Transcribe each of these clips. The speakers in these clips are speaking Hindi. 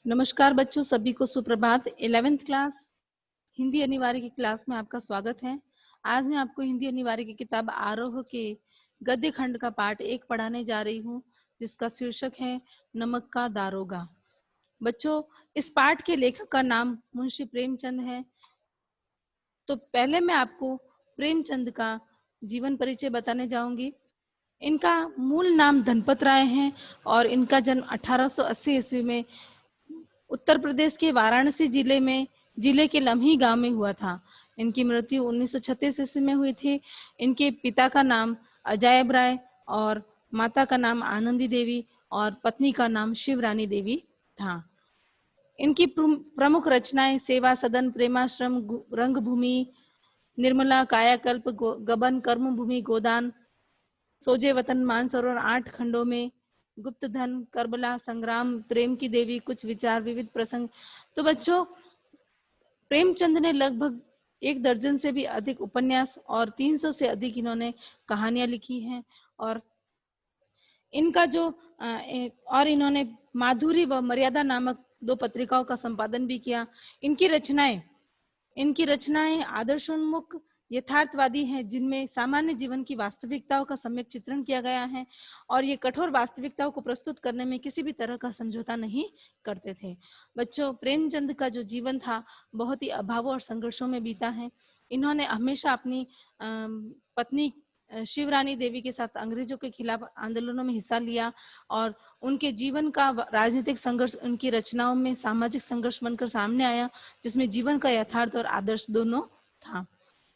नमस्कार बच्चों, सभी को सुप्रभात। 11th क्लास हिंदी अनिवार्य की क्लास में आपका स्वागत है। आज मैं आपको हिंदी अनिवार्य की किताब आरोह के गद्य खंड का पाठ 1 पढ़ाने जा रही हूँ, जिसका शीर्षक है नमक का दारोगा। बच्चों, इस पाठ के लेखक का नाम मुंशी प्रेमचंद है। तो पहले मैं आपको प्रेमचंद का जीवन परिचय बताने जाऊंगी। इनका मूल नाम धनपत राय है और इनका जन्म 1880 ईस्वी में उत्तर प्रदेश के वाराणसी जिले के लम्ही गांव में हुआ था। इनकी मृत्यु 1936 ईस्वी में हुई थी। इनके पिता का नाम अजायब राय और माता का नाम आनंदी देवी और पत्नी का नाम शिवरानी देवी था। इनकी प्रमुख रचनाएं सेवा सदन, प्रेमाश्रम, रंगभूमि, निर्मला, कायाकल्प, गबन, कर्मभूमि, गोदान, सोजे वतन, मानसरोवर, 8 खंडों में, गुप्त धन, करबला, संग्राम, प्रेम की देवी, कुछ विचार, विविध प्रसंग। तो बच्चों, प्रेमचंद ने लगभग 1 दर्जन से भी अधिक उपन्यास और 300 से अधिक इन्होंने कहानियां लिखी हैं। और इनका जो और इन्होंने माधुरी व मर्यादा नामक 2 पत्रिकाओं का संपादन भी किया। इनकी रचनाएं आदर्शोन्मुख यथार्थवादी हैं, जिनमें सामान्य जीवन की वास्तविकताओं का सम्यक चित्रण किया गया है और ये कठोर वास्तविकताओं को प्रस्तुत करने में किसी भी तरह का समझौता नहीं करते थे। बच्चों, प्रेमचंद का जो जीवन था बहुत ही अभावों और संघर्षों में बीता है। इन्होंने हमेशा अपनी पत्नी शिवरानी देवी के साथ अंग्रेजों के खिलाफ आंदोलनों में हिस्सा लिया और उनके जीवन का राजनीतिक संघर्ष उनकी रचनाओं में सामाजिक संघर्ष बनकर सामने आया, जिसमें जीवन का यथार्थ और आदर्श दोनों था।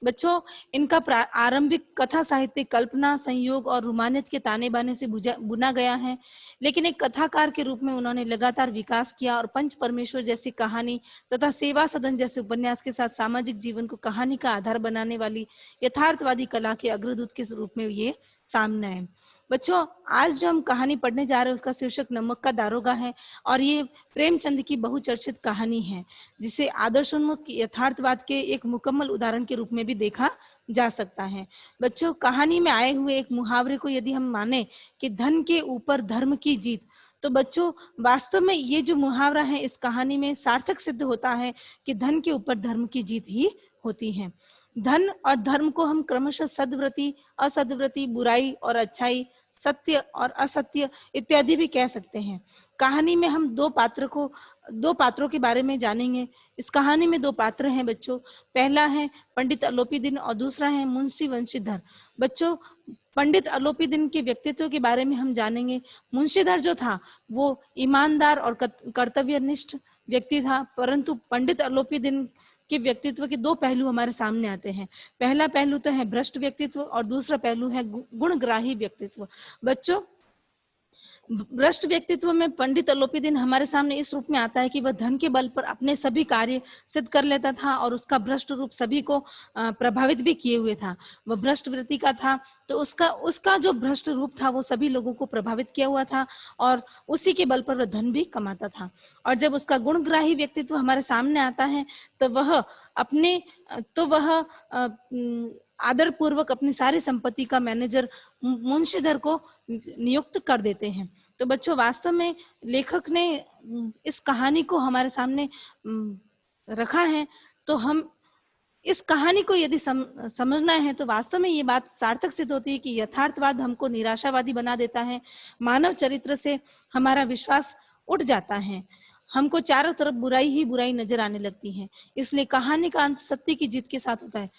बच्चों, इनका आरंभिक कथा साहित्य कल्पना, संयोग और रोमानियत के ताने बाने से बुना गया है, लेकिन एक कथाकार के रूप में उन्होंने लगातार विकास किया और पंच परमेश्वर जैसी कहानी तथा सेवा सदन जैसे उपन्यास के साथ सामाजिक जीवन को कहानी का आधार बनाने वाली यथार्थवादी कला के अग्रदूत के रूप में ये सामने आए। बच्चों, आज जो हम कहानी पढ़ने जा रहे हैं उसका शीर्षक नमक का दारोगा है और ये प्रेमचंद की बहुचर्चित कहानी है, जिसे आदर्शोन्मुख यथार्थवाद के एक मुकम्मल उदाहरण के रूप में भी देखा जा सकता है। बच्चों, कहानी में आए हुए एक मुहावरे को यदि हम माने कि धन के ऊपर धर्म की जीत, तो बच्चों वास्तव में ये जो मुहावरा है इस कहानी में सार्थक सिद्ध होता है कि धन के ऊपर धर्म की जीत ही होती है। धन और धर्म को हम क्रमशः सद्वृत्ति, असद्वृत्ति, बुराई और अच्छाई, सत्य और असत्य इत्यादि भी कह सकते हैं। कहानी में हम 2 पात्रों के बारे में जानेंगे। इस कहानी में 2 पात्र हैं बच्चों। पहला है पंडित अलोपीदीन और दूसरा है मुंशी वंशीधर। बच्चों, पंडित अलोपीदीन के व्यक्तित्व के बारे में हम जानेंगे। मुंशीधर जो था वो ईमानदार और कर्तव्यनिष्ठ व्यक्ति था, परंतु पंडित अलोपीदीन के व्यक्तित्व के 2 पहलू हमारे सामने आते हैं। पहला पहलू तो है भ्रष्ट व्यक्तित्व और दूसरा पहलू है गुणग्राही व्यक्तित्व। बच्चों, भ्रष्ट व्यक्तित्व में पंडित अलोपीदीन हमारे सामने इस रूप में आता है कि वह धन के बल पर अपने सभी कार्य सिद्ध कर लेता था और उसका भ्रष्ट रूप सभी को प्रभावित भी किए हुए था। वह भ्रष्ट वृत्ति का था, तो उसका जो भ्रष्ट रूप था वो सभी लोगों को प्रभावित किया हुआ था और उसी के बल पर वह धन भी कमाता था। और जब उसका गुणग्राही व्यक्तित्व हमारे सामने आता है तो वह आदर पूर्वक अपनी सारी संपत्ति का मैनेजर मुंशीधर को नियुक्त कर देते हैं। तो बच्चों, वास्तव में लेखक ने इस कहानी को हमारे सामने रखा है, तो हम इस कहानी को यदि समझना है तो वास्तव में ये बात सार्थक सिद्ध होती है कि यथार्थवाद हमको निराशावादी बना देता है। मानव चरित्र से हमारा विश्वास उठ जाता है, हमको चारों तरफ बुराई ही बुराई नजर आने लगती है। इसलिए कहानी का अंत सत्य की जीत के साथ होता है।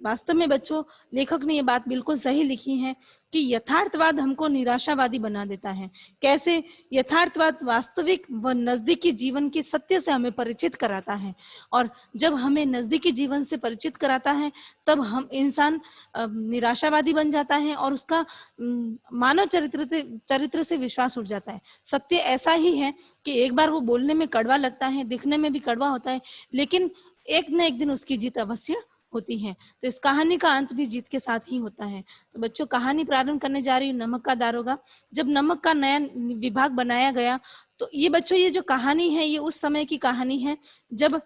वास्तव में बच्चों, लेखक ने ये बात बिल्कुल सही लिखी है कि यथार्थवाद हमको निराशावादी बना देता है। कैसे? यथार्थवाद वास्तविक व नजदीकी जीवन के सत्य से हमें परिचित कराता है और जब हमें नजदीकी जीवन से परिचित कराता है तब हम इंसान निराशावादी बन जाता है और उसका मानव चरित्र से विश्वास उठ जाता है। सत्य ऐसा ही है कि एक बार वो बोलने में कड़वा लगता है, दिखने में भी कड़वा होता है, लेकिन एक न एक दिन उसकी जीत अवश्य होती है। तो इस कहानी का अंत भी जीत के साथ ही होता है। तो बच्चों, कहानी प्रारंभ करने जा रही हूँ नमक का दारोगा। जब नमक का नया विभाग बनाया गया तो ये बच्चों, ये जो कहानी है ये उस समय की कहानी है जब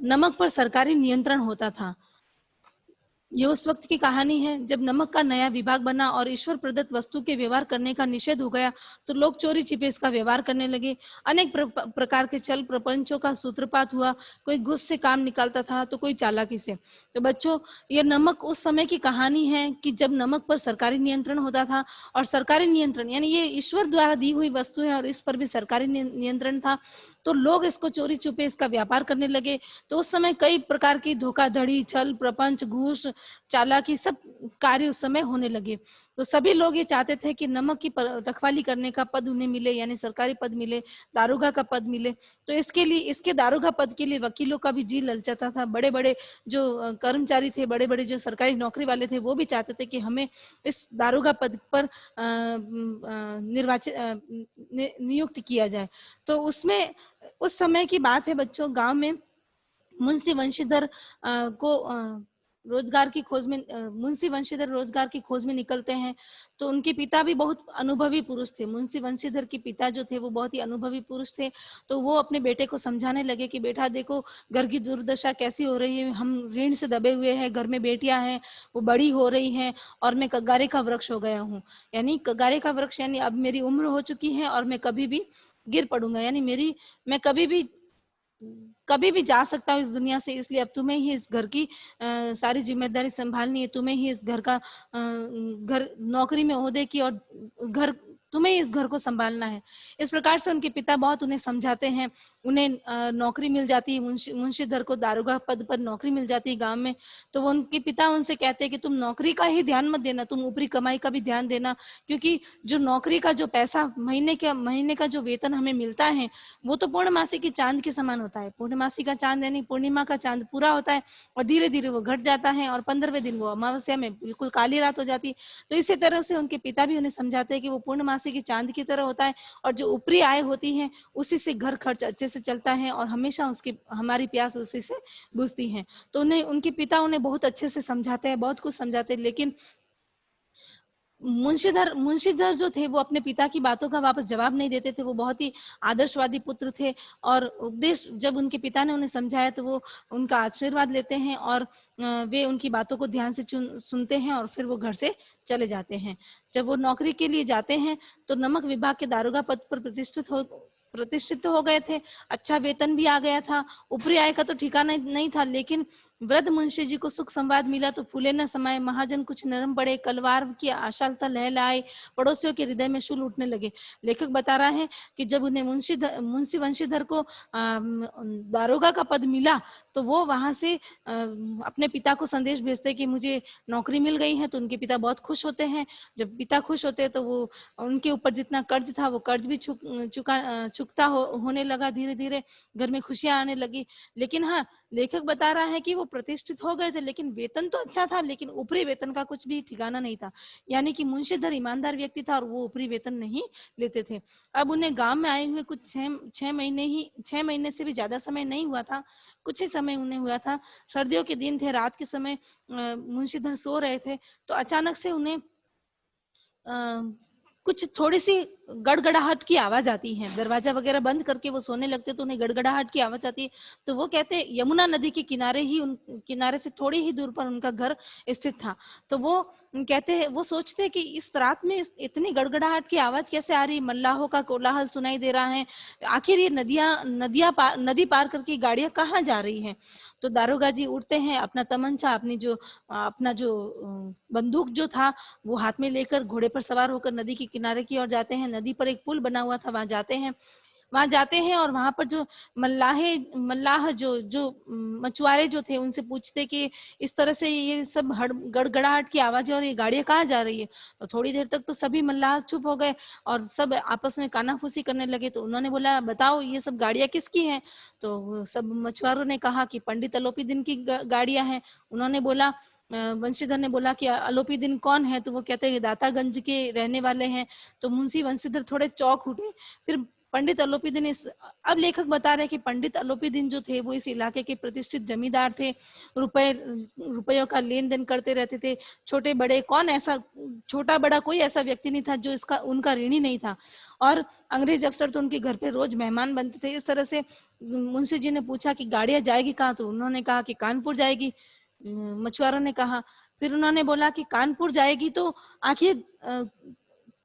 नमक पर सरकारी नियंत्रण होता था। ये उस वक्त की कहानी है जब नमक का नया विभाग बना और ईश्वर प्रदत्त वस्तु के व्यवहार करने का निषेध हो गया, तो लोग चोरी छिपे इसका व्यवहार करने लगे। अनेक प्रकार के चल प्रपंचों का सूत्रपात हुआ। कोई घुस से काम निकालता था तो कोई चालाकी से। तो बच्चों, ये नमक उस समय की कहानी है कि जब नमक पर सरकारी नियंत्रण होता था, और सरकारी नियंत्रण यानी ये ईश्वर द्वारा दी हुई वस्तु है और इस पर भी सरकारी नियंत्रण था, तो लोग इसको चोरी छुपे इसका व्यापार करने लगे। तो उस समय कई प्रकार की धोखाधड़ी, छल प्रपंच, घूस, चालाकी, सब कार्य उस समय होने लगे। तो सभी लोग ये चाहते थे कि नमक की रखवाली करने का पद उन्हें मिले, यानी सरकारी पद मिले, दारोगा का पद मिले। तो इसके लिए, इसके दारोगा पद के लिए वकीलों का भी जी ललचाता था। बड़े बड़े जो कर्मचारी थे, बड़े बड़े जो सरकारी नौकरी वाले थे, वो भी चाहते थे कि हमें इस दारोगा पद पर निर्वाचित नियुक्त किया जाए। तो उसमें उस समय की बात है बच्चों, गांव में मुंशी वंशीधर को रोजगार की खोज में मुंशी वंशीधर रोजगार की खोज में निकलते हैं। तो उनके पिता भी बहुत अनुभवी पुरुष थे। मुंशी वंशीधर के पिता जो थे वो बहुत ही अनुभवी पुरुष थे। तो वो अपने बेटे को समझाने लगे कि बेटा देखो, घर की दुर्दशा कैसी हो रही है, हम ऋण से दबे हुए हैं, घर में बेटियां हैं, वो बड़ी हो रही हैं, और मैं कगारे का वृक्ष हो गया हूँ। यानी कगारे का वृक्ष यानी अब मेरी उम्र हो चुकी है और मैं कभी भी गिर पड़ूंगा, यानी मैं कभी भी जा सकता हूँ इस दुनिया से। इसलिए अब तुम्हें ही इस घर की सारी जिम्मेदारी संभालनी है, तुम्हें ही इस घर का घर नौकरी में ओहदे की, और घर तुम्हें इस घर को संभालना है। इस प्रकार से उनके पिता बहुत उन्हें समझाते हैं। उन्हें नौकरी मिल जाती है, मुंशीधर को दारोगा पद पर नौकरी मिल जाती है गांव में। तो वो उनके पिता उनसे कहते हैं कि तुम नौकरी का ही ध्यान मत देना, तुम ऊपरी कमाई का भी ध्यान देना, क्योंकि जो नौकरी का जो पैसा महीने का जो वेतन हमें मिलता है, वो तो पूर्णमासी की चांद के समान होता है। पूर्णमासी का चांद यानी पूर्णिमा का चांद पूरा होता है, और धीरे धीरे वो घट जाता है, और 15वें दिन वो अमावस्या में बिल्कुल काली रात हो जाती है। तो इसी तरह से उनके पिता भी उन्हें समझाते हैं कि वो पूर्णमासी की चांद की तरह होता है, और जो ऊपरी आय होती है उसी से घर खर्च अच्छे से चलता है, और हमेशा उसकी हमारी प्यास उसी से बुझती है। तो उन्हें उनके पिता उन्हें बहुत अच्छे से समझाते हैं, बहुत कुछ समझाते हैं। लेकिन मुंशीधर जो थे वो अपने पिता की बातों का वापस जवाब नहीं देते थे। वो बहुत ही आदर्शवादी पुत्र थे, और उपदेश जब उनके पिता ने उन्हें समझाया तो वो उनका आशीर्वाद लेते हैं, और वे उनकी बातों को ध्यान से सुनते हैं, और फिर वो घर से चले जाते हैं। जब वो नौकरी के लिए जाते हैं तो नमक विभाग के दारोगा पद पर प्रतिष्ठित तो हो गए थे, अच्छा वेतन भी आ गया था, ऊपरी आय का तो ठिकाना नहीं था। लेकिन वृद्ध मुंशी जी को सुख संवाद मिला तो फूले न समाये, महाजन कुछ नरम पड़े, कलवार की आशालता लहलहाए, पड़ोसियों के हृदय में शूल उठने लगे। लेखक बता रहा है कि जब उन्हें मुंशी वंशीधर को दारोगा का पद मिला, तो वो वहां से अपने पिता को संदेश भेजते कि मुझे नौकरी मिल गई है। तो उनके पिता बहुत खुश होते हैं। जब पिता खुश होते हैं तो वो उनके ऊपर जितना कर्ज था वो कर्ज भी चुकता होने लगा। धीरे धीरे घर में खुशियां आने लगी। लेकिन हाँ, लेखक बता रहा है कि वो प्रतिष्ठित हो गए थे, लेकिन वेतन तो अच्छा था, लेकिन ऊपरी वेतन का कुछ भी ठिकाना नहीं था। यानी कि मुंशीधर ईमानदार व्यक्ति था और वो ऊपरी वेतन नहीं लेते थे। अब उन्हें गांव में आए हुए कुछ 6 महीने से भी ज्यादा समय नहीं हुआ था, कुछ ही समय उन्हें हुआ था। सर्दियों के दिन थे, रात के समय मुंशीधर सो रहे थे, तो अचानक से उन्हें कुछ थोड़ी सी गड़गड़ाहट की आवाज आती है। दरवाजा वगैरह बंद करके वो सोने लगते तो उन्हें गड़गड़ाहट की आवाज आती है। तो वो कहते हैं यमुना नदी के किनारे ही, उन किनारे से थोड़ी ही दूर पर उनका घर स्थित था। तो वो कहते हैं, वो सोचते हैं कि इस रात में इतनी गड़गड़ाहट की आवाज कैसे आ रही, मल्लाहों का कोलाहल सुनाई दे रहा है, आखिर ये नदी पार करके गाड़ियां कहाँ जा रही हैं। तो दारोगा जी उठते हैं, अपना तमंचा, अपना जो बंदूक जो था वो हाथ में लेकर घोड़े पर सवार होकर नदी के किनारे की ओर जाते हैं। नदी पर एक पुल बना हुआ था, वहां जाते हैं और वहां पर जो मल्लाह जो मछुआरे जो थे उनसे पूछते कि इस तरह से ये सब गड़गड़ाहट की आवाज और ये गाड़ियां कहाँ जा रही है। तो थोड़ी देर तक तो सभी मल्लाह चुप हो गए और सब आपस में कानाफूसी करने लगे। तो उन्होंने बोला, बताओ ये सब गाड़ियां किसकी हैं। तो सब मछुआरों ने कहा कि पंडित अलोपी दिन की गाड़ियां हैं। उन्होंने बोला, वंशीधर ने बोला कि अलोपी दिन कौन है। तो वो कहते हैं दातागंज के रहने वाले हैं। तो मुंशी वंशीधर थोड़े चौंक उठे। फिर पंडित अलोपीदीन अब लेखक बता रहे हैं कि पंडित अलोपीदीन जो थे वो इस इलाके के प्रतिष्ठित जमींदार थे। रुपयों का लेन देन करते रहते थे। छोटे बड़े कौन ऐसा, छोटा बड़ा कोई ऐसा व्यक्ति नहीं था जो इसका उनका ऋणी नहीं था। और अंग्रेज अफसर तो उनके घर पे रोज मेहमान बनते थे। इस तरह से मुंशी जी ने पूछा कि गाड़ियां जाएगी कहाँ। तो उन्होंने कहा कि कानपुर जाएगी। मछुआरों ने कहा, फिर उन्होंने बोला कि कानपुर जाएगी तो आखिर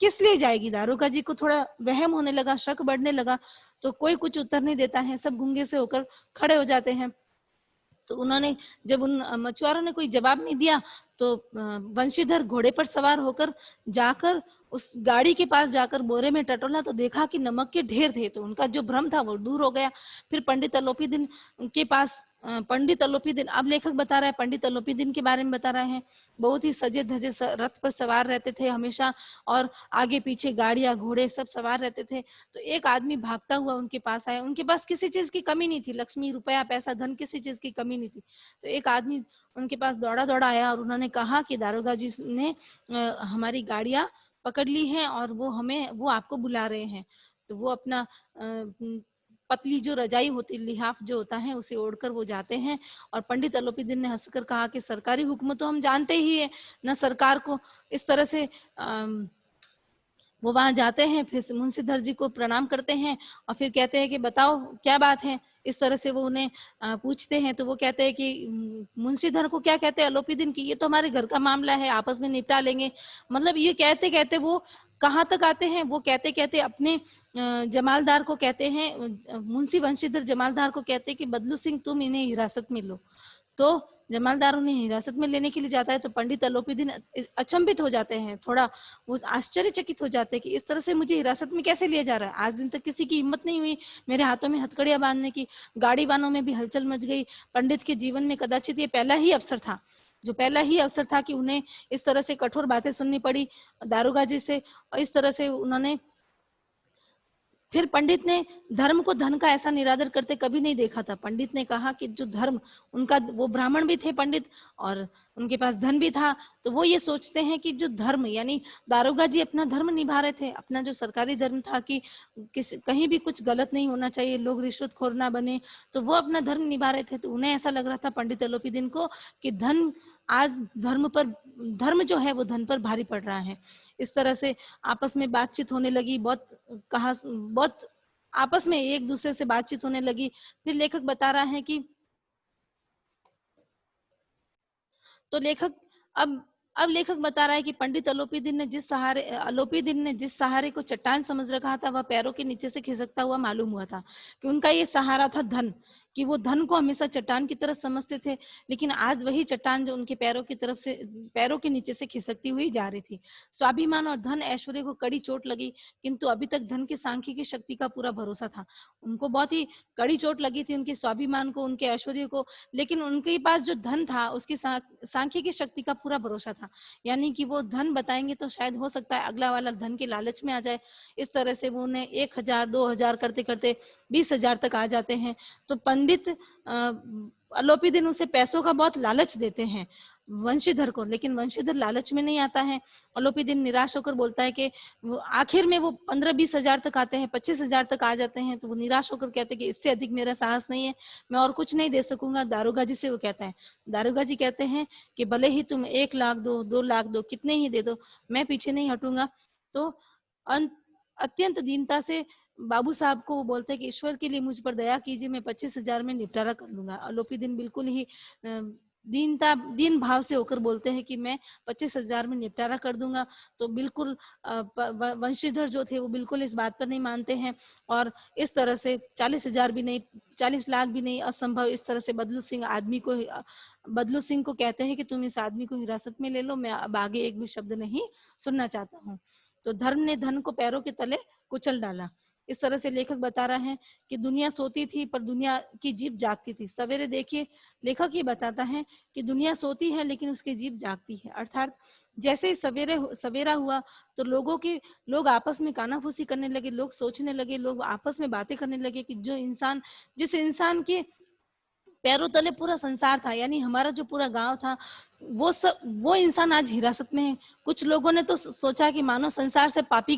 किस लिए जाएगी। दारोगा जी को थोड़ा वहम होने लगा, शक बढ़ने लगा, तो कोई कुछ उत्तर नहीं देता है, सब गूंगे से होकर खड़े हो जाते हैं। तो उन्होंने जब उन मछुआरों ने कोई जवाब नहीं दिया तो वंशीधर घोड़े पर सवार होकर जाकर उस गाड़ी के पास जाकर बोरे में टटोला तो देखा कि नमक के ढेर थे, तो उनका जो भ्रम था वो दूर हो गया। फिर पंडित अलोपीदीन के पास पंडित अलोपीदीन, अब लेखक बता रहा है पंडित अलोपीदीन के बारे में बता रहे हैं, बहुत ही सजे धजे रथ पर सवार रहते थे हमेशा, और आगे पीछे गाड़ियां घोड़े सब सवार रहते थे। तो एक आदमी भागता हुआ उनके पास आया, उनके पास किसी चीज की कमी नहीं थी, लक्ष्मी रुपया पैसा धन किसी चीज की कमी नहीं थी। तो एक आदमी उनके पास दौड़ा दौड़ा आया और उन्होंने कहा कि दारोगा जी ने हमारी गाड़ियां पकड़ ली हैं और वो आपको बुला रहे हैं। तो वो अपना पतली जो रजाई होती, लिहाफ जो होता है, उसे ओढ़कर वो जाते हैं। और पंडित अलोपीदीन ने हंसकर कहा कि सरकारी हुक्म तो हम जानते ही है न, सरकार को इस तरह से वो वहां जाते हैं, फिर मुंशीधर जी को प्रणाम करते हैं और फिर कहते हैं कि बताओ क्या बात है। इस तरह से वो उन्हें पूछते हैं, तो वो कहते हैं कि मुंशीधर को क्या कहते हैं अलोपीदीन की, ये तो हमारे घर का मामला है, आपस में निपटा लेंगे। मतलब ये कहते कहते वो कहाँ तक आते हैं, वो कहते कहते अपने जमालदार को कहते हैं, मुंशी वंशीधर जमालदार को कहते हैं कि बदलू सिंह तुम इन्हें हिरासत में लो। तो जमालदार उन्हें हिरासत में लेने के लिए जाता है, तो पंडित अलोपीदीन अचंभित हो जाते हैं, थोड़ा वो आश्चर्यचकित हो जाते हैं कि इस तरह से मुझे हिरासत में कैसे लिया जा रहा है। आज दिन तक किसी की हिम्मत नहीं हुई मेरे हाथों में हथकड़ियां बांधने की, गाड़ी वानों में भी हलचल मच गई। पंडित के जीवन में कदाचित ये पहला ही अवसर था कि उन्हें इस तरह से कठोर बातें सुननी पड़ी दारोगा जी से। और इस तरह से उन्होंने, फिर पंडित ने धर्म को धन का ऐसा निरादर करते कभी नहीं देखा था। पंडित ने कहा कि जो धर्म उनका, वो ब्राह्मण भी थे पंडित और उनके पास धन भी था, तो वो ये सोचते हैं कि जो धर्म, यानी दारोगा जी अपना धर्म निभा रहे थे, अपना जो सरकारी धर्म था कि कहीं भी कुछ गलत नहीं होना चाहिए, लोग रिश्वतखोर ना बने, तो वो अपना धर्म निभा रहे थे। तो उन्हें ऐसा लग रहा था पंडित अलोपीदीन को कि आज धर्म जो है वो धन पर भारी पड़ रहा है। इस तरह से आपस में बातचीत होने लगी, बहुत आपस में एक दूसरे से बातचीत होने लगी। फिर लेखक बता रहा है कि तो लेखक अब लेखक बता रहा है कि पंडित अलोपीदीन ने जिस सहारे को चट्टान समझ रखा था, वह पैरों के नीचे से खिसकता हुआ मालूम हुआ था कि उनका ये सहारा था धन, कि वो धन को हमेशा चट्टान की तरफ समझते थे, लेकिन आज वही चट्टान जो उनके पैरों के नीचे से खिसकती हुई जा रही थी। स्वाभिमान और धन ऐश्वर्य को कड़ी चोट लगी, किंतु अभी तक धन की सांख्यिकी शक्ति का पूरा भरोसा था। उनको बहुत ही कड़ी चोट लगी थी, उनके स्वाभिमान को, उनके ऐश्वर्य को, लेकिन उनके पास जो धन था उसकी सांख्यिकी शक्ति का पूरा भरोसा था। यानी कि वो धन बताएंगे तो शायद हो सकता है अगला वाला धन के लालच में आ जाए। इस तरह से वो उन्हें 1000 2000 करते करते 20,000 तक आ जाते हैं। तो पंडित अलोपीदीन उसे पैसों का बहुत लालच देते हैं वंशीधर को, लेकिन वंशीधर लालच में नहीं आता है। अलोपीदीन निराश होकर बोलता है कि वो आखिर में वो 15-20 हजार तक आते हैं, 25 हजार तक आ जाते हैं। तो वो निराश होकर कहते हैं कि इससे अधिक मेरा साहस नहीं है, मैं और कुछ नहीं दे सकूंगा। दारोगा जी से वो कहता है, दारोगा जी कहते हैं कि भले ही तुम 1 लाख दो, 2 लाख दो, कितने ही दे दो, मैं पीछे नहीं हटूंगा। तो अत्यंत दीनता से बाबू साहब को वो बोलते हैं कि ईश्वर के लिए मुझ पर दया कीजिए, मैं 25,000 में निपटारा कर लूंगा। अलोपीदीन बिल्कुल ही दीन भाव से होकर बोलते हैं कि मैं 25,000 में निपटारा कर दूंगा। तो बिल्कुल वंशीधर जो थे वो बिल्कुल इस बात पर नहीं मानते हैं, और इस तरह से 40,000 भी नहीं, 40 लाख भी नहीं, असंभव। इस तरह से बदलू सिंह को कहते हैं कि तुम इस आदमी को हिरासत में ले लो, मैं अब आगे एक भी शब्द नहीं सुनना चाहता हूँ। तो धर्म ने धन को पैरों के तले कुचल डाला। इस तरह से लेखक बता रहा है कि दुनिया सोती थी पर दुनिया की जीभ जागती थी। सवेरे देखिए, लेखक ये बताता है कि दुनिया सोती है लेकिन उसकी जीभ जागती है। अर्थात जैसे ही सवेरा हुआ तो लोग आपस में कानाफूसी करने लगे, लोग सोचने लगे, लोग आपस में बातें करने लगे कि जिस इंसान के पैरों तले पूरा संसार था, यानी हमारा जो पूरा गांव था, वो इंसान आज हिरासत में है। कुछ लोगों ने तो सोचा कि मानो संसार से पापी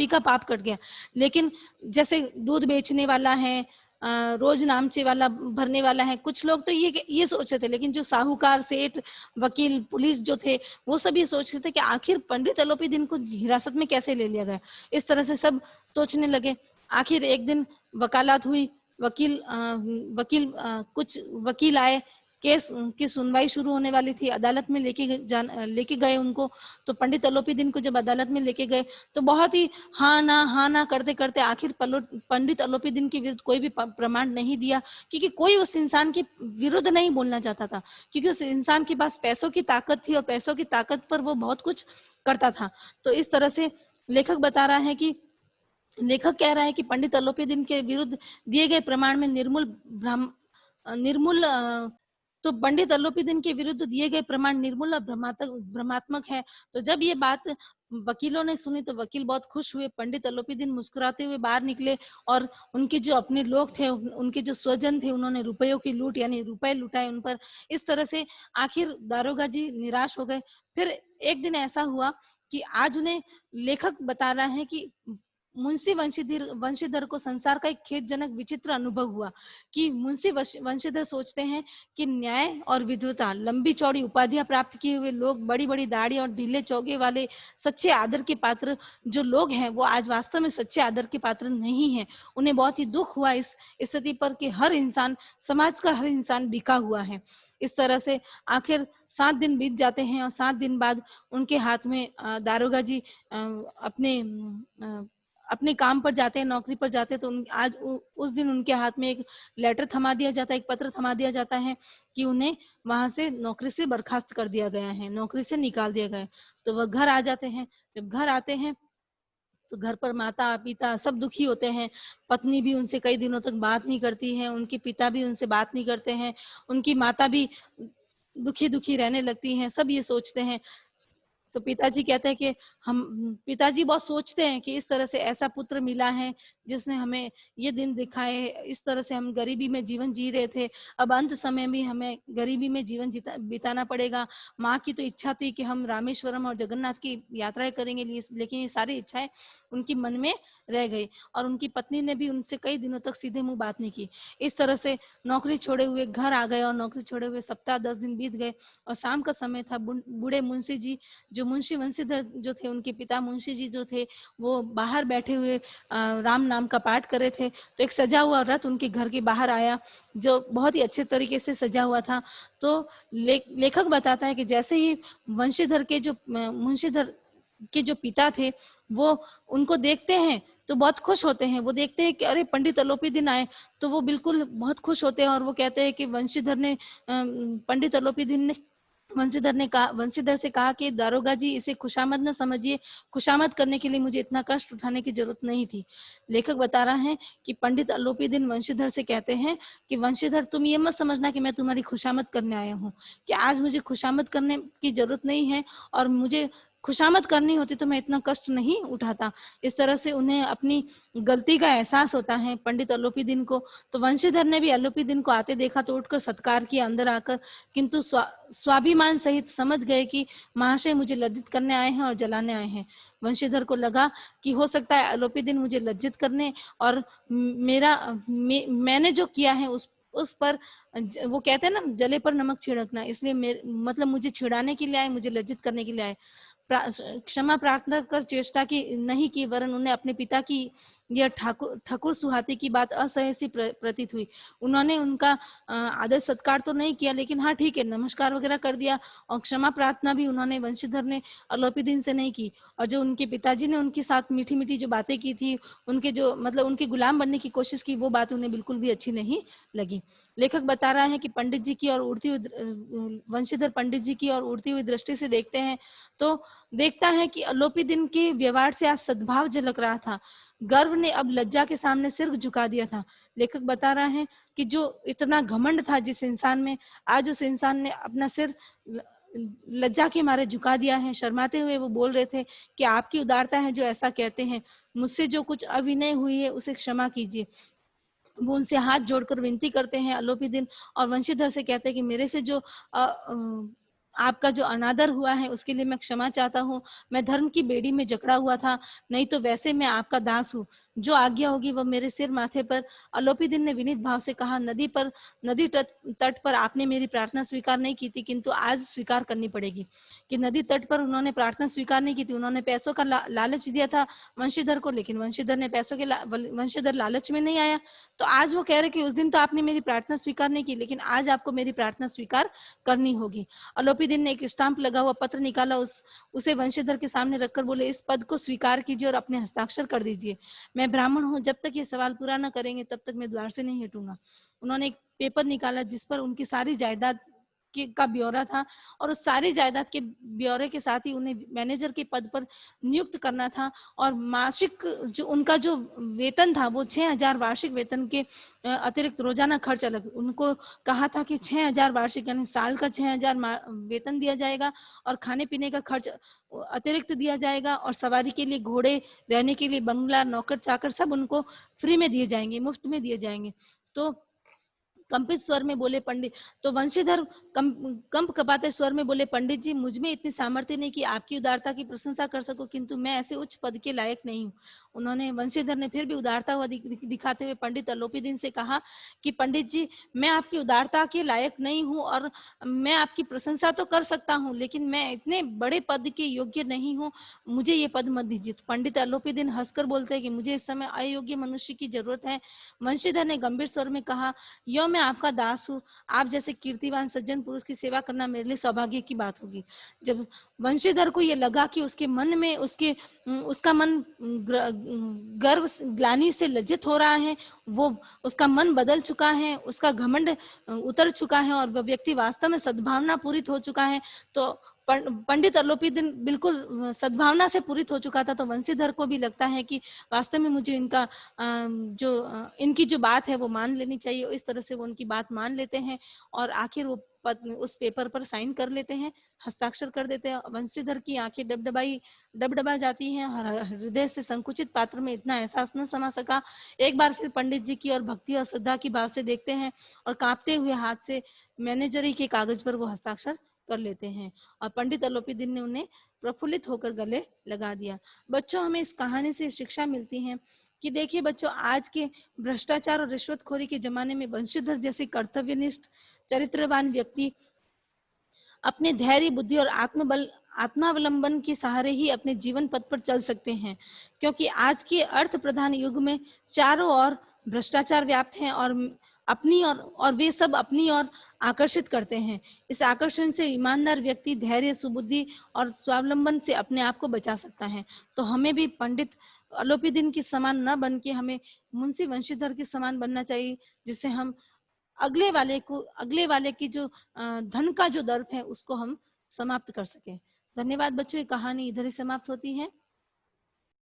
का पाप कट गया। लेकिन जैसे दूध बेचने वाला है, रोज नामचे वाला भरने वाला है, कुछ लोग तो ये सोच रहे थे, लेकिन जो साहूकार, सेठ, वकील, पुलिस जो थे, वो सब ये सोच रहे थे कि आखिर पंडित अलोपीदीन को हिरासत में कैसे ले लिया गया। इस तरह से सब सोचने लगे। आखिर एक दिन वकालत हुई, कुछ वकील आए, केस की सुनवाई शुरू होने वाली थी, अदालत में लेके गए उनको। तो पंडित अलोपीदीन को जब अदालत में लेके गए तो बहुत ही हाँ ना करते करते आखिर पंडित अलोपीदीन के विरुद्ध कोई भी प्रमाण नहीं दिया, क्योंकि कोई उस इंसान के विरुद्ध नहीं बोलना चाहता था, क्योंकि उस इंसान के पास पैसों की ताकत थी और पैसों की ताकत पर वो बहुत कुछ करता था। तो इस तरह से लेखक बता रहा है कि लेखक कह रहा है कि पंडित अलोपीदीन के विरुद्ध दिए गए प्रमाण में निर्मूल तो पंडित अलोपीदीन के विरुद्ध दिए गए प्रमाण निर्मूल और भ्रमात्मक है। तो जब ये बात वकीलों ने सुनी तो वकील बहुत खुश हुए। पंडित अलोपीदीन मुस्कुराते हुए बाहर निकले और उनके जो अपने लोग थे, उनके जो स्वजन थे, उन्होंने रुपयों की लूट यानी रुपए लुटाए उन पर। इस तरह से आखिर दारोगा जी निराश हो गए। फिर एक दिन ऐसा हुआ कि आज उन्हें लेखक बता रहा है कि मुंशी वंशीधर को संसार का एक खेदजनक विचित्र अनुभव हुआ कि मुंशी वंशीधर सोचते हैं कि न्याय और विद्वता, लंबी चौड़ी उपाधियां प्राप्त किए हुए लोग, बड़ी बड़ी दाढ़ी और ढीले चौगे वाले सच्चे आदर के पात्र जो लोग हैं, वो आज वास्तव में सच्चे आदर के पात्र नहीं है। उन्हें बहुत ही दुख हुआ इस स्थिति पर कि हर इंसान, समाज का हर इंसान बिका हुआ है। इस तरह से आखिर 7 दिन बीत जाते हैं और 7 दिन बाद उनके हाथ में दारोगा जी अपने काम पर जाते हैं, नौकरी पर जाते हैं। तो आज उस दिन उनके हाथ में एक लेटर थमा दिया जाता है, एक पत्र थमा दिया जाता है कि उन्हें वहां से नौकरी से बर्खास्त कर दिया गया है, नौकरी से निकाल दिया गया है। तो वह घर आ जाते हैं। जब घर आते हैं तो घर पर माता पिता सब दुखी होते हैं। पत्नी भी उनसे कई दिनों तक बात नहीं करती है, उनके पिता भी उनसे बात नहीं करते हैं, उनकी माता भी दुखी दुखी रहने लगती हैं। सब ये सोचते हैं। तो पिताजी कहते हैं कि पिताजी बहुत सोचते हैं कि इस तरह से ऐसा पुत्र मिला है जिसने हमें ये दिन दिखाए। इस तरह से हम गरीबी में जीवन जी रहे थे, अब अंत समय में हमें गरीबी में जीवन बिताना पड़ेगा। माँ की तो इच्छा थी कि हम रामेश्वरम और जगन्नाथ की यात्राएं करेंगे, लेकिन ये सारी इच्छाएं उनकी मन में रह गई और उनकी पत्नी ने भी उनसे कई दिनों तक सीधे मुंह बात नहीं की। इस तरह से नौकरी छोड़े हुए घर आ गए और नौकरी छोड़े हुए सप्ताह 10 दिन बीत गए और शाम का समय था। बूढ़े मुंशी जी, जो मुंशी वंशीधर जो थे, उनके पिता मुंशी जी जो थे, वो बाहर बैठे हुए राम नाम का पाठ कर रहे थे। तो एक सजा हुआ रथ उनके घर के बाहर आया जो बहुत ही अच्छे तरीके से सजा हुआ था। तो लेखक बताता है कि जैसे ही वंशीधर के जो पिता थे वो उनको देखते हैं तो बहुत खुश होते हैं। वो देखते हैं कि अरे पंडित अलोपीदीन आए, तो वो बिल्कुल बहुत खुश होते हैं और वो कहते हैं कि पंडित अलोपीदीन ने वंशीधर से कहा कि दारोगा जी, इसे खुशामद न समझिए, खुशामद करने के लिए मुझे इतना कष्ट उठाने की जरूरत नहीं थी। लेखक बता रहा है कि पंडित अलोपीदीन वंशीधर से कहते हैं कि वंशीधर, तुम ये मत समझना कि मैं तुम्हारी खुशामद करने आया हूँ, कि आज मुझे खुशामद करने की जरूरत नहीं है और मुझे खुशामद करनी होती तो मैं इतना कष्ट नहीं उठाता। इस तरह से उन्हें अपनी गलती का एहसास होता है पंडित अलोपीदीन को। तो वंशीधर ने भी अलोपीदीन को आते देखा तो उठकर सत्कार किया अंदर आकर, किंतु स्वाभिमान सहित समझ गए कि महाशय मुझे लज्जित करने आए हैं और जलाने आए हैं। वंशीधर को लगा कि हो सकता है अलोपीदीन मुझे लज्जित करने और मैंने जो किया है उस पर, वो कहते हैं ना, जले पर नमक छिड़कना, इसलिए मतलब मुझे छिड़ाने के लिए आए, मुझे लज्जित करने के लिए आए। क्षमा प्रार्थना कर चेष्टा की नहीं की, वरन उन्हें अपने पिता की यह ठाकुर सुहाते की बात असह्य सी प्रतीत हुई। उन्होंने उनका आदर सत्कार तो नहीं किया, लेकिन हाँ ठीक है, नमस्कार वगैरह कर दिया और क्षमा प्रार्थना भी उन्होंने वंशीधर ने अलोपीदीन से नहीं की। और जो उनके पिताजी ने उनके साथ मीठी मीठी जो बातें की थी, उनके जो मतलब उनके गुलाम बनने की कोशिश की, वो बात उन्हें बिल्कुल भी अच्छी नहीं लगी। लेखक बता रहा है कि पंडित जी की और उड़ती हुई वंशीधर पंडित जी की और उड़ती हुई दृष्टि से देखते हैं तो देखता है कि अलोपीदीन के व्यवहार से आज सद्भाव झलक रहा था। गर्व ने अब लज्जा के सामने सिर झुका दिया था। लेखक बता रहा है कि जो इतना घमंड था जिस इंसान में, आज उस इंसान ने अपना सिर लज्जा के मारे झुका दिया है। शर्माते हुए वो बोल रहे थे कि आपकी उदारता है जो ऐसा कहते हैं, मुझसे जो कुछ अविनय हुई है उसे क्षमा कीजिए। वो उनसे हाथ जोड़कर विनती करते हैं अलोपीदीन, और वंशीधर से कहते हैं कि मेरे से जो आपका जो अनादर हुआ है उसके लिए मैं क्षमा चाहता हूँ। मैं धर्म की बेड़ी में जकड़ा हुआ था, नहीं तो वैसे मैं आपका दास हूँ। जो आज्ञा होगी वह मेरे सिर माथे पर। अलोपीदिन ने विनीत भाव से कहा, नदी तट पर आपने मेरी प्रार्थना स्वीकार नहीं की थी, किंतु आज स्वीकार करनी पड़ेगी। कि नदी तट पर उन्होंने प्रार्थना स्वीकार नहीं की थी, उन्होंने पैसों का लालच दिया था वंशीधर को, लेकिन वंशीधर ने पैसों के वंशीधर लालच में नहीं आया। तो आज वो कह रहे कि उस दिन तो आपने मेरी प्रार्थना स्वीकार नहीं की, लेकिन आज आपको मेरी प्रार्थना स्वीकार करनी होगी। अलोपीदिन ने एक स्टाम्प लगा हुआ पत्र निकाला, उसे वंशीधर के सामने रखकर बोले, इस पद को स्वीकार कीजिए और अपने हस्ताक्षर कर दीजिए। मैं ब्राह्मण हूँ, जब तक ये सवाल पूरा न करेंगे तब तक मैं द्वार से नहीं हटूंगा। उन्होंने एक पेपर निकाला जिस पर उनकी सारी जायदाद का ब्यौरा था, और उस सारी जायदाद के ब्यौरे के साथ ही उन्हें मैनेजर के पद पर नियुक्त करना था। और मासिक जो उनका जो वेतन था वो 6,000 वार्षिक वेतन के अतिरिक्त रोजाना खर्च अलग। उनको कहा था कि 6,000 वार्षिक यानी साल का 6,000 वेतन दिया जाएगा, और खाने पीने का खर्च अतिरिक्त दिया जाएगा, और सवारी के लिए घोड़े, रहने के लिए बंगला, नौकर चाकर सब उनको फ्री में दिए जाएंगे, मुफ्त में दिए जाएंगे। तो कंपित स्वर में बोले पंडित, तो वंशीधर कंप कपाते स्वर में बोले, पंडित जी, मुझ में इतनी सामर्थ्य नहीं कि आपकी उदारता की प्रशंसा कर सकूं, किंतु मैं ऐसे उच्च पद के लायक नहीं हूं। उन्होंने वंशीधर ने फिर भी उदारता हुआ दिखाते हुए पंडित अलोपीदिन से कहा कि पंडित जी, मैं आपकी उदारता के लायक नहीं हूं, और मैं आपकी प्रशंसा तो कर सकता हूं, लेकिन मैं इतने बड़े पद के योग्य नहीं हूं, मुझे ये पद मत दीजिए। तो पंडित अलोपीदिन हंसकर बोलते हैं कि मुझे इस समय अयोग्य मनुष्य की जरूरत है। वंशीधर ने गंभीर स्वर में कहा, यो मैं आपका दास हूँ, आप जैसे कीर्तिवान सज्जन पुरुष की सेवा करना मेरे लिए सौभाग्य की बात होगी। जब वंशीधर को ये लगा कि उसके मन में उसका मन गर्व ग्लानि से लज्जित हो रहा है, वो उसका मन बदल चुका है, उसका घमंड उतर चुका है, और वह व्यक्ति वास्तव में सद्भावना पूरित हो चुका है, तो पंडित अलोपीदिन बिल्कुल सद्भावना से पूरित हो चुका था। तो वंशीधर को भी लगता है कि वास्तव में मुझे इनकी जो बात है वो मान लेनी चाहिए। इस तरह से वो उनकी बात मान लेते हैं, और आखिर वो उस पेपर पर साइन कर लेते हैं, हस्ताक्षर कर देते हैं। वंशीधर की आंखें डबडबा जाती हैं, हृदय से संकुचित पात्र में इतना एहसास न समा सका। एक बार फिर पंडित जी की और भक्ति और श्रद्धा की भाव से देखते हैं, और कांपते हुए हाथ से मैनेजरी के कागज पर वो हस्ताक्षर कर लेते हैं, और पंडित अलोपीदिन ने उन्हें प्रफुल्लित होकर गले लगा दिया। बच्चों, हमें इस कहानी से शिक्षा मिलती है कि देखिए बच्चों, आज के भ्रष्टाचार और रिश्वतखोरी के जमाने में वंशीधर जैसे कर्तव्यनिष्ठ चरित्रवान व्यक्ति अपने धैर्य, बुद्धि और आत्मावलंबन के सहारे ही अपने जीवन पथ पर चल सकते हैं, क्योंकि आज के अर्थ प्रधान युग में चारों ओर भ्रष्टाचार व्याप्त हैं, और वे सब अपनी ओर आकर्षित करते हैं। इस आकर्षण से ईमानदार व्यक्ति धैर्य, सुबुद्धि और स्वावलंबन से अपने आप को बचा सकता है। तो हमें भी पंडित अलोपीदिन के समान न बन के हमें मुंशी वंशीधर के समान बनना चाहिए, जिससे हम अगले वाले की जो धन का जो दर्प है उसको हम समाप्त कर सके। धन्यवाद बच्चों, ये कहानी इधर ही समाप्त होती है।